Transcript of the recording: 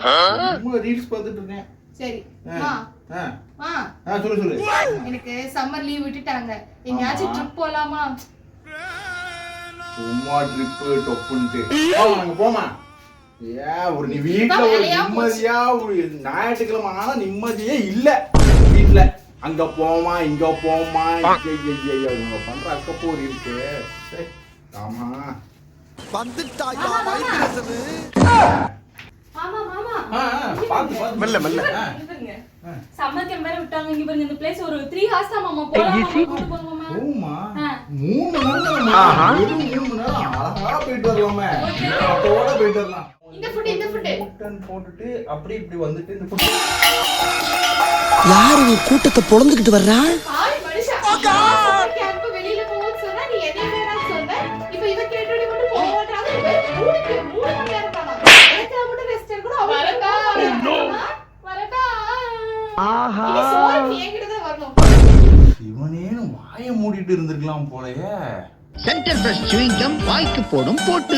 சும்மா ரீல்ஸ் பார்த்துட்டு இருக்கேன். சரி சொல்லு. எனக்கு சம்மர் லீவ் விட்டுட்டாங்க. எங்கயாச்சும் ட்ரிப் போலாமா? சும்மா ட்ரிப் டொப்புன்ட்டு நாங்க போமா. ஒரு நீ வீட்டுல ஒரு நிம்மதியா ஒரு ஞாயிற்றுக்கிழமை ஆனா நிம்மதியே இல்ல வீட்டுல. அங்க போமா இங்க போமா இவங்க பண்ற அக்கப்போர் இருக்கு. ஆமா வந்துட்டாயா வைத்தியசது. மாமா மெல்ல சம்மர் கேம்ப் வேற விட்டாங்க. இங்க பாருங்க, இந்த பிளேஸ் ஒரு 3 ஹார்ஸ் தான் மாமா போலாம். ஓமா 3 மணி நேரம் அழகா போயிட்டு வரலாமே. அதோட போயிட்டு வரலாம். இந்த ஃபுட் போட்டுட்டு அப்படி இப்படி வந்துட்டு இந்த ஃபுட் யாரு கூட்டத்தை பொளந்துக்கிட்டு வர்றா? ஹாய் மனுஷா, சம்மர் கேம்ப் வெளியில போவோம்னு சொன்னா நீ என்ன வேணாம்னு சொன்ன. இப்போ இவ கேட்டோடி மட்டும் போவான்றாங்க. 3 மணி நேரம் தானா? எனக்கு மட்டும் ரெஸ்ட் எடுக்கணும். வரடா ஆஹா, இது சோறு என்கிட்ட தான் வரணும். இவனே வாயை மூடிட்டு இருந்திருக்கலாம் போலயே. சென்டர் பிரஷ் சுவிங்கம் வாய்க்கு போடும் போட்டு